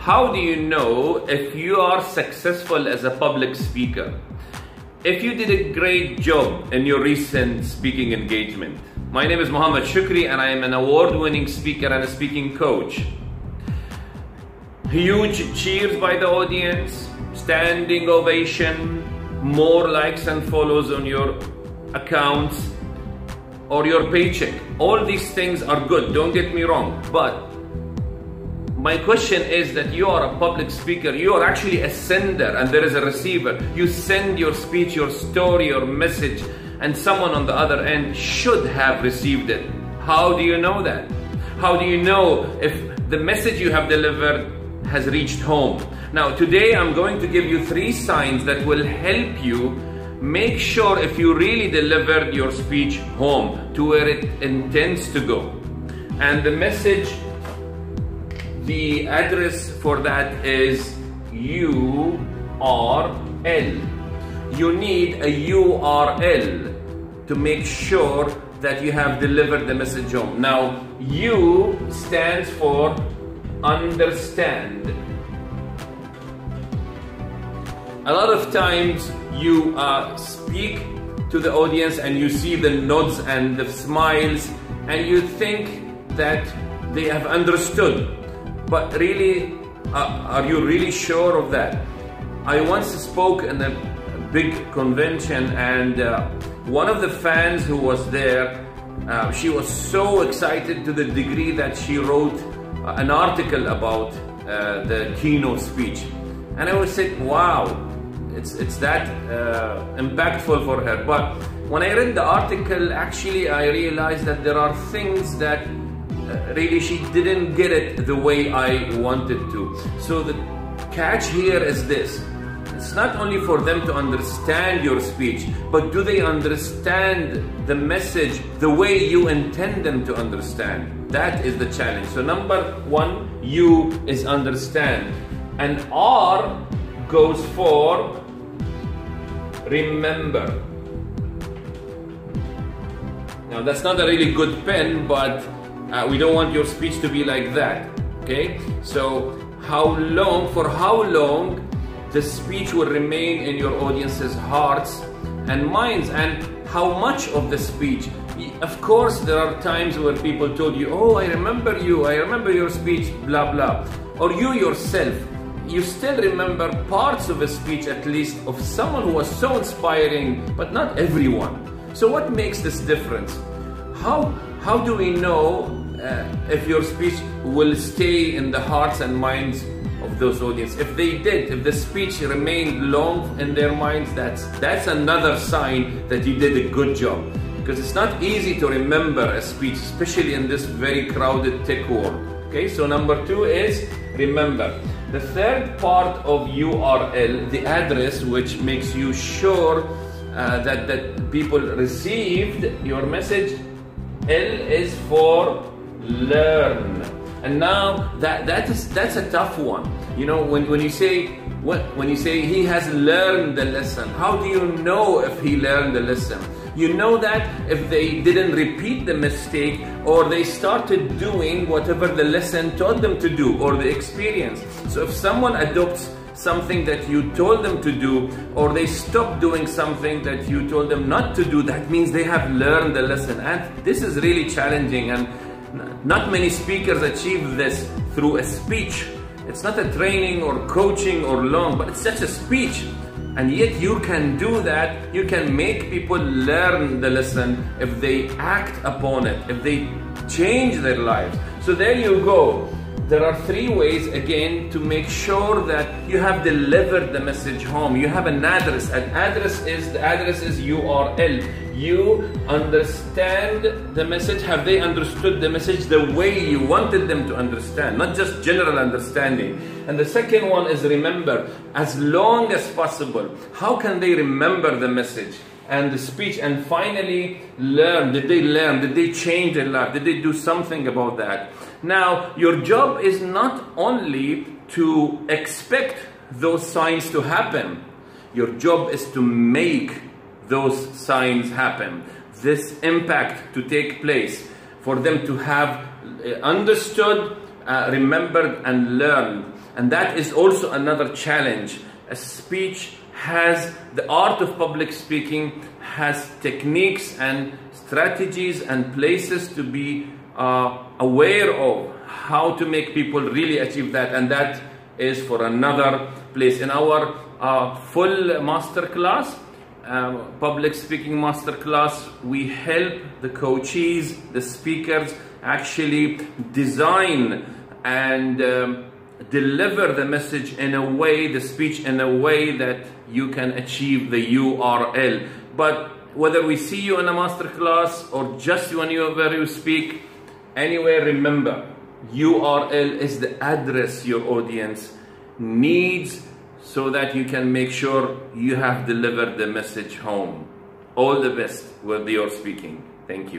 How do you know if you are successful as a public speaker? If you did a great job in your recent speaking engagement. My name is Muhammad Shukri and I am an award-winning speaker and a speaking coach. Huge cheers by the audience, standing ovation, more likes and follows on your accounts or your paycheck. All these things are good, don't get me wrong, but my question is that you are a public speaker, you are actually a sender and there is a receiver. You send your speech, your story, your message, and someone on the other end should have received it. How do you know that? How do you know if the message you have delivered has reached home? Now today I'm going to give you 3 signs that will help you make sure if you really delivered your speech home to where it intends to go. And the message, the address for that is URL. You need a URL to make sure that you have delivered the message home. Now, U stands for understand. A lot of times you speak to the audience and you see the nods and the smiles and you think that they have understood. But really, are you really sure of that? I once spoke in a big convention and one of the fans who was there, she was so excited to the degree that she wrote an article about the keynote speech. And I was saying, wow, it's that impactful for her. But when I read the article, actually I realized that there are things that really she didn't get it the way I wanted to. So the catch here is this. It's not only for them to understand your speech, but do they understand the message the way you intend them to understand? That is the challenge. So number 1, U is understand. And R goes for remember. Now that's not a really good pen, but we don't want your speech to be like that, okay? So for how long the speech will remain in your audience's hearts and minds, and how much of the speech. Of course, there are times where people told you, oh, I remember you, I remember your speech, blah, blah. Or you yourself, you still remember parts of a speech at least of someone who was so inspiring, but not everyone. So what makes this difference? How do we know if your speech will stay in the hearts and minds of those audience? If they did, if the speech remained long in their minds, that's another sign that you did a good job. Because it's not easy to remember a speech, especially in this very crowded tech world. Okay, so number 2 is remember. The third part of URL, the address, which makes you sure that people received your message. L is for learn. And now that's a tough one. You know, when you say he has learned the lesson, how do you know if he learned the lesson? You know that if they didn't repeat the mistake or they started doing whatever the lesson told them to do or the experience. So if someone adopts something that you told them to do, or they stop doing something that you told them not to do, that means they have learned the lesson. And this is really challenging, and not many speakers achieve this through a speech. It's not a training or coaching or long, but it's just a speech. And yet you can do that. You can make people learn the lesson if they act upon it, if they change their lives. So there you go. There are 3 ways again to make sure that you have delivered the message home. You have an address. The address is URL. You understand the message. Have they understood the message the way you wanted them to understand? Not just general understanding. And the second one is remember. As long as possible. How can they remember the message and the speech? And finally, learn. Did they learn? Did they change their life? Did they do something about that? Now, your job is not only to expect those signs to happen. Your job is to make those signs happen. This impact to take place, for them to have understood, remembered and learned. And that is also another challenge. A speech has, the art of public speaking has techniques and strategies and places to be aware of how to make people really achieve that, and that is for another place. In our full masterclass, public speaking masterclass, we help the coaches, the speakers, actually design and deliver the message in a way, the speech in a way that you can achieve the URL. But whether we see you in a masterclass or just whenever you speak, anywhere, remember, URL is the address your audience needs so that you can make sure you have delivered the message home. All the best with your speaking. Thank you.